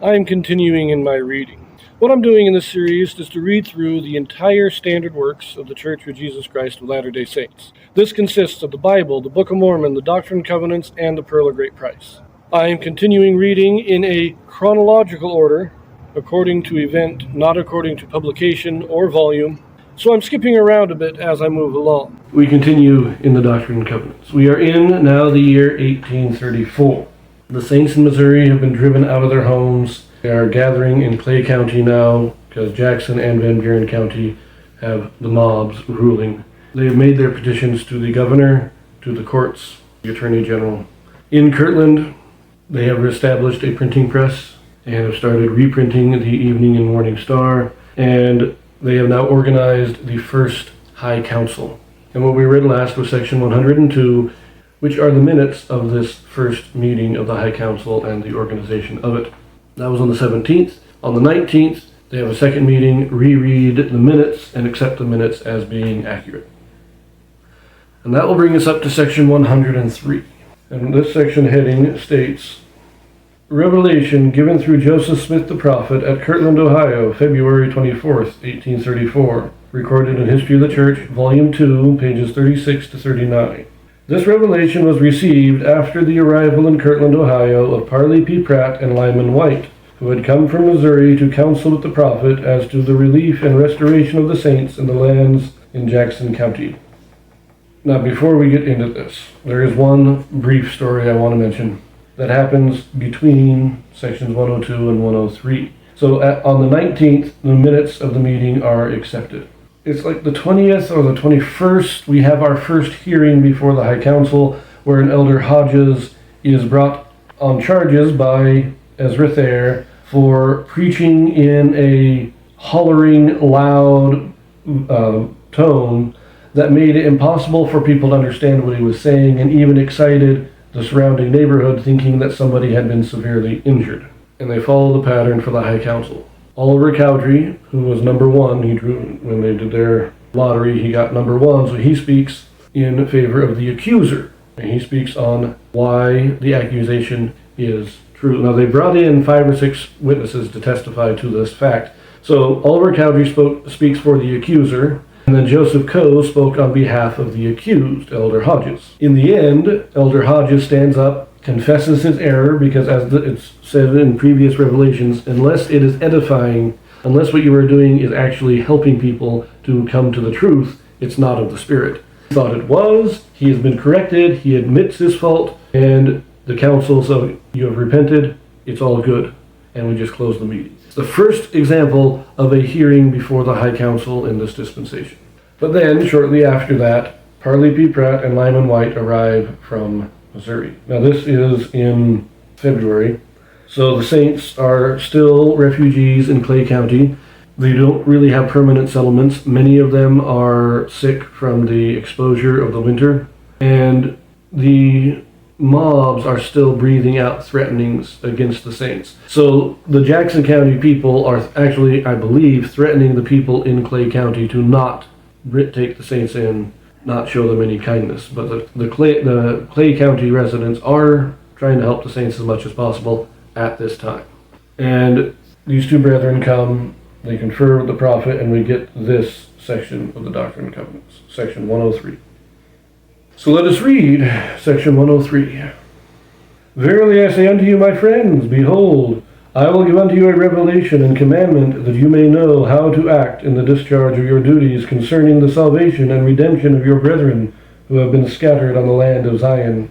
I am continuing in my reading. What I'm doing in this series is to read through the entire standard works of the Church of Jesus Christ of Latter-day Saints. This consists of the Bible, the Book of Mormon, the Doctrine and Covenants, and the Pearl of Great Price. I am continuing reading in a chronological order, according to event, not according to publication or volume, so I'm skipping around a bit as I move along. We continue in the Doctrine and Covenants. We are in now the year 1834. The Saints in Missouri have been driven out of their homes. They are gathering in Clay County now because Jackson and Van Buren County have the mobs ruling. They have made their petitions to the governor, to the courts, the attorney general. In Kirtland, they have established a printing press and have started reprinting the Evening and Morning Star, and they have now organized the first High Council. And what we read last was section 102, which are the minutes of this first meeting of the High Council and the organization of it. That was on the 17th. On the 19th, they have a second meeting, reread the minutes, and accept the minutes as being accurate. And that will bring us up to section 103. And this section heading states, Revelation given through Joseph Smith the prophet at Kirtland, Ohio, February 24th, 1834. Recorded in History of the Church, Volume 2, pages 36 to 39. This revelation was received after the arrival in Kirtland, Ohio of Parley P. Pratt and Lyman Wight, who had come from Missouri to counsel with the prophet as to the relief and restoration of the saints in the lands in Jackson County. Now, before we get into this, there is one brief story I want to mention that happens between sections 102 and 103. So on the 19th, the minutes of the meeting are accepted. It's like the 20th or the 21st, we have our first hearing before the High Council, where an Elder Hodges is brought on charges by Ezra Thayer for preaching in a hollering, loud tone that made it impossible for people to understand what he was saying, and even excited the surrounding neighborhood, thinking that somebody had been severely injured. And they follow the pattern for the High Council. Oliver Cowdery, who was number one, he drew when they did their lottery, he got number one, so he speaks in favor of the accuser. And he speaks on why the accusation is true. Now, they brought in 5 or 6 witnesses to testify to this fact. So Oliver Cowdery speaks for the accuser, and then Joseph Coe spoke on behalf of the accused, Elder Hodges. In the end, Elder Hodges stands up, confesses his error, because as it's said in previous revelations, unless it is edifying, unless what you are doing is actually helping people to come to the truth, it's not of the Spirit. He thought it was, he has been corrected, he admits his fault, and the council, so you have repented, it's all good. And we just close the meeting. It's the first example of a hearing before the High Council in this dispensation. But then, shortly after that, Parley P. Pratt and Lyman Wight arrive from Missouri. Now, this is in February, so the Saints are still refugees in Clay County. They don't really have permanent settlements. Many of them are sick from the exposure of the winter, and the mobs are still breathing out threatenings against the Saints. So the Jackson County people are actually, I believe, threatening the people in Clay County to not take the Saints in, not show them any kindness. But the Clay County residents are trying to help the Saints as much as possible at this time. And these two brethren come, they confer with the prophet, and we get this section of the Doctrine and Covenants, section 103. So let us read section 103. Verily I say unto you, my friends, behold, I will give unto you a revelation and commandment, that you may know how to act in the discharge of your duties concerning the salvation and redemption of your brethren who have been scattered on the land of Zion,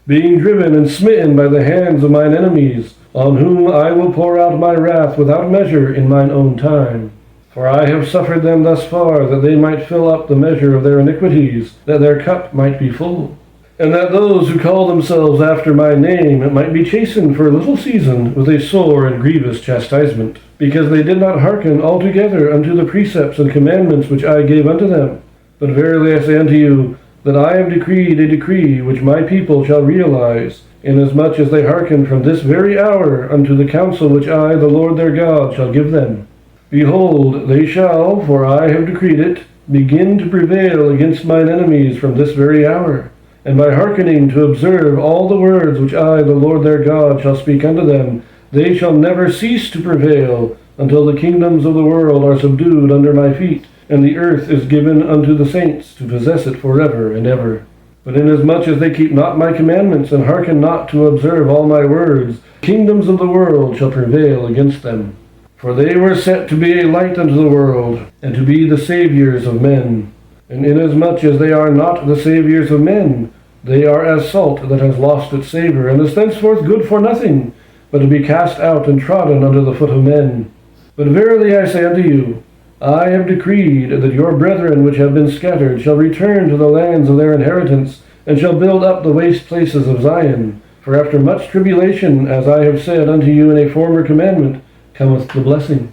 being driven and smitten by the hands of mine enemies, on whom I will pour out my wrath without measure in mine own time. For I have suffered them thus far, that they might fill up the measure of their iniquities, that their cup might be full. And that those who call themselves after my name might be chastened for a little season with a sore and grievous chastisement, because they did not hearken altogether unto the precepts and commandments which I gave unto them. But verily I say unto you, that I have decreed a decree which my people shall realize, inasmuch as they hearken from this very hour unto the counsel which I, the Lord their God, shall give them. Behold, they shall, for I have decreed it, begin to prevail against mine enemies from this very hour, and by hearkening to observe all the words which I, the Lord their God, shall speak unto them, They shall never cease to prevail, until the kingdoms of the world are subdued under my feet, and the earth is given unto the saints to possess it forever and ever. But inasmuch as they keep not my commandments, and hearken not to observe all my words, kingdoms of the world shall prevail against them. For they were set to be a light unto the world, and to be the saviors of men. And inasmuch as they are not the saviors of men, they are as salt that has lost its savor, and is thenceforth good for nothing, but to be cast out and trodden under the foot of men. But verily I say unto you, I have decreed that your brethren which have been scattered shall return to the lands of their inheritance, and shall build up the waste places of Zion. For after much tribulation, as I have said unto you in a former commandment, cometh the blessing.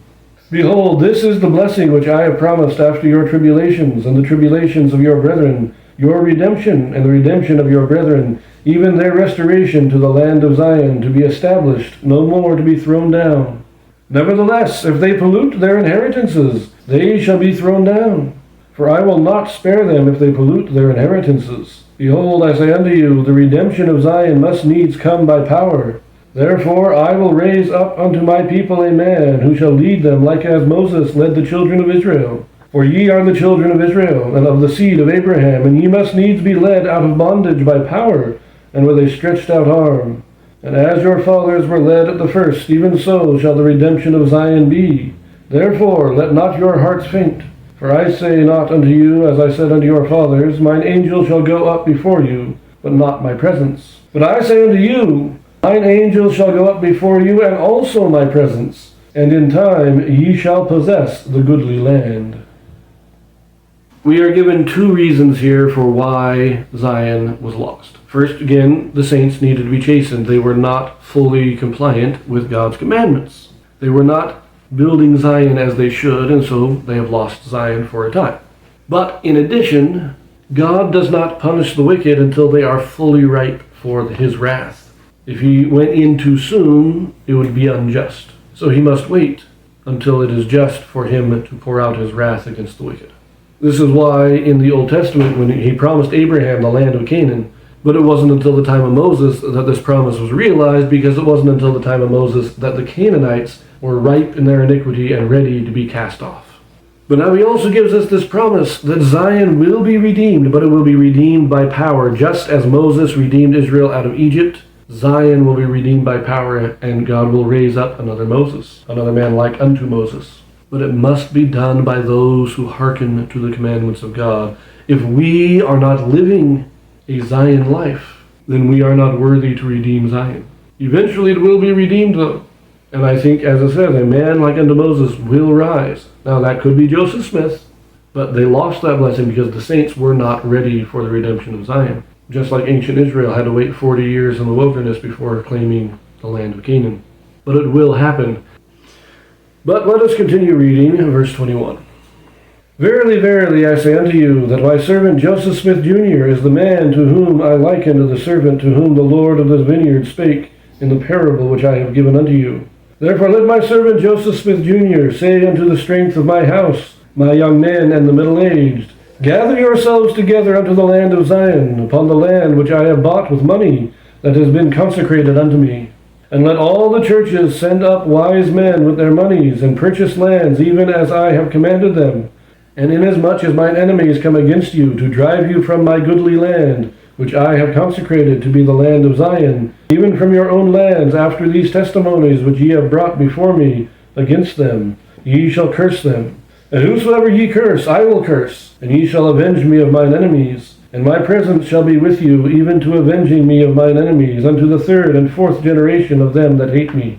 Behold, this is the blessing which I have promised after your tribulations, and the tribulations of your brethren, your redemption, and the redemption of your brethren, even their restoration to the land of Zion, to be established, no more to be thrown down. Nevertheless, if they pollute their inheritances, they shall be thrown down. For I will not spare them if they pollute their inheritances. Behold, I say unto you, the redemption of Zion must needs come by power. Therefore I will raise up unto my people a man, who shall lead them like as Moses led the children of Israel. For ye are the children of Israel, and of the seed of Abraham, and ye must needs be led out of bondage by power, and with a stretched out arm. And as your fathers were led at the first, even so shall the redemption of Zion be. Therefore let not your hearts faint. For I say not unto you, as I said unto your fathers, mine angel shall go up before you, but not my presence. But I say unto you, mine angel shall go up before you, and also my presence, and in time ye shall possess the goodly land. We are given two reasons here for why Zion was lost. First, again, the saints needed to be chastened. They were not fully compliant with God's commandments. They were not building Zion as they should, and so they have lost Zion for a time. But in addition, God does not punish the wicked until they are fully ripe for his wrath. If he went in too soon, it would be unjust. So he must wait until it is just for him to pour out his wrath against the wicked. This is why in the Old Testament, when he promised Abraham the land of Canaan, but it wasn't until the time of Moses that this promise was realized, because it wasn't until the time of Moses that the Canaanites were ripe in their iniquity and ready to be cast off. But now he also gives us this promise that Zion will be redeemed, but it will be redeemed by power. Just as Moses redeemed Israel out of Egypt, Zion will be redeemed by power, and God will raise up another Moses, another man like unto Moses. But it must be done by those who hearken to the commandments of God. If we are not living a Zion life, then we are not worthy to redeem Zion. Eventually it will be redeemed, though. And I think, as I said, a man like unto Moses will rise. Now that could be Joseph Smith, but they lost that blessing because the saints were not ready for the redemption of Zion. Just like ancient Israel had to wait 40 years in the wilderness before claiming the land of Canaan. But it will happen. But let us continue reading verse 21. Verily, verily, I say unto you, that my servant Joseph Smith Jr. is the man to whom I liken to the servant to whom the Lord of this vineyard spake in the parable which I have given unto you. Therefore let my servant Joseph Smith Jr. say unto the strength of my house, my young men and the middle-aged, gather yourselves together unto the land of Zion, upon the land which I have bought with money, that has been consecrated unto me. And let all the churches send up wise men with their monies, and purchase lands, even as I have commanded them. And inasmuch as mine enemies come against you, to drive you from my goodly land, which I have consecrated to be the land of Zion, even from your own lands, after these testimonies which ye have brought before me against them, ye shall curse them. And whosoever ye curse, I will curse, and ye shall avenge me of mine enemies. And my presence shall be with you, even to avenging me of mine enemies, unto the third and fourth generation of them that hate me.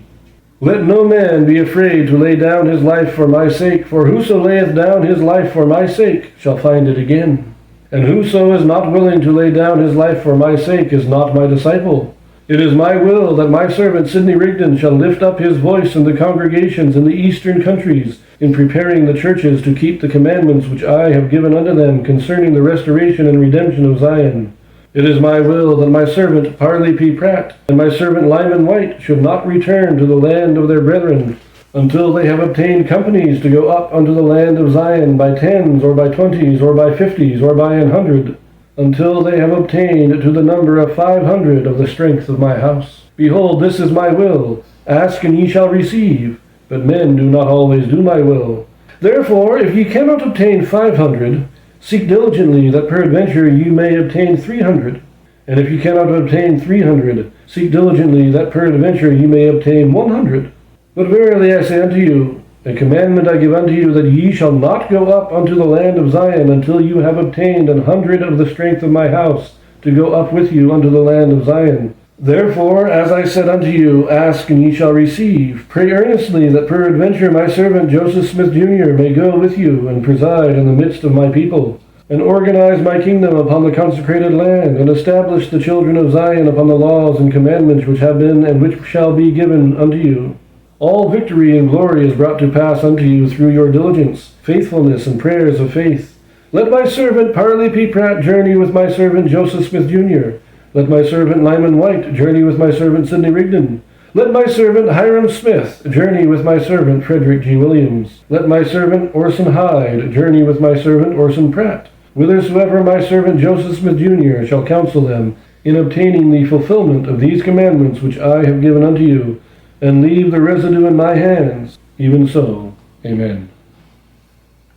Let no man be afraid to lay down his life for my sake, for whoso layeth down his life for my sake shall find it again. And whoso is not willing to lay down his life for my sake is not my disciple. It is my will that my servant Sidney Rigdon shall lift up his voice in the congregations in the eastern countries, in preparing the churches to keep the commandments which I have given unto them concerning the restoration and redemption of Zion. It is my will that my servant Parley P. Pratt and my servant Lyman Wight should not return to the land of their brethren, until they have obtained companies to go up unto the land of Zion by tens, or by 20s, or by 50s, or by 100, until they have obtained to the number of 500 of the strength of my house. Behold, this is my will, Ask, and ye shall receive, but men do not always do my will. Therefore, if ye cannot obtain 500, seek diligently that peradventure ye may obtain 300. And if ye cannot obtain 300, seek diligently that peradventure ye may obtain 100. But verily I say unto you, a commandment I give unto you, that ye shall not go up unto the land of Zion until you have obtained 100 of the strength of my house, to go up with you unto the land of Zion. Therefore, as I said unto you, ask and ye shall receive. Pray earnestly that peradventure my servant Joseph Smith Jr. may go with you and preside in the midst of my people, and organize my kingdom upon the consecrated land, and establish the children of Zion upon the laws and commandments which have been and which shall be given unto you. All victory and glory is brought to pass unto you through your diligence, faithfulness, and prayers of faith. Let my servant Parley P. Pratt journey with my servant Joseph Smith Jr., Let my servant Lyman Wight journey with my servant Sidney Rigdon. Let my servant Hiram Smith journey with my servant Frederick G. Williams. Let my servant Orson Hyde journey with my servant Orson Pratt. Whithersoever my servant Joseph Smith Jr. shall counsel them in obtaining the fulfillment of these commandments which I have given unto you, and leave the residue in my hands. Even so, amen.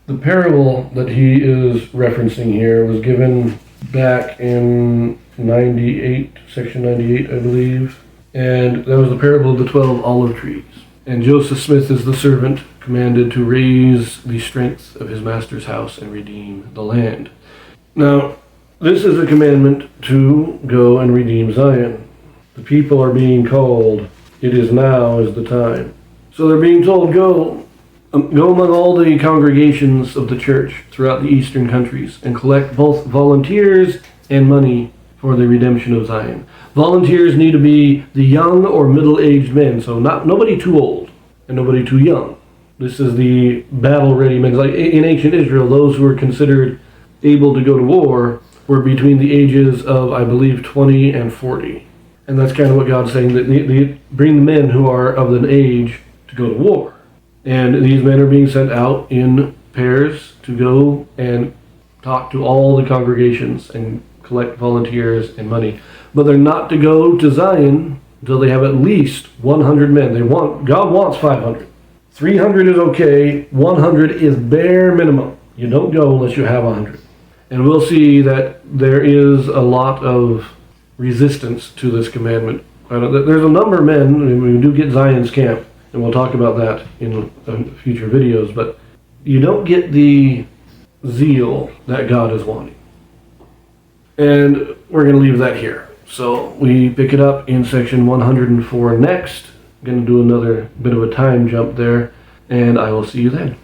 The parable that he is referencing here was given back in 98, section 98, I believe. And that was the parable of the 12 olive trees. And Joseph Smith is the servant commanded to raise the strength of his master's house and redeem the land. Now, this is a commandment to go and redeem Zion. The people are being called, it is now is the time. So they're being told, go among all the congregations of the church throughout the eastern countries and collect both volunteers and money for the redemption of Zion. Volunteers need to be the young or middle-aged men, so nobody too old and nobody too young. This is the battle-ready men. Like in ancient Israel, those who were considered able to go to war were between the ages of, I believe, 20 and 40. And that's kind of what God's saying, that they bring the men who are of an age to go to war. And these men are being sent out in pairs to go and talk to all the congregations and collect volunteers and money. But they're not to go to Zion until they have at least 100 men. God wants 500. 300 is okay. 100 is bare minimum. You don't go unless you have 100. And we'll see that there is a lot of resistance to this commandment. There's a number of men, and we do get Zion's camp, and we'll talk about that in future videos, but you don't get the zeal that God is wanting. And we're going to leave that here. So we pick it up in section 104 next. I'm going to do another bit of a time jump there, and I will see you then.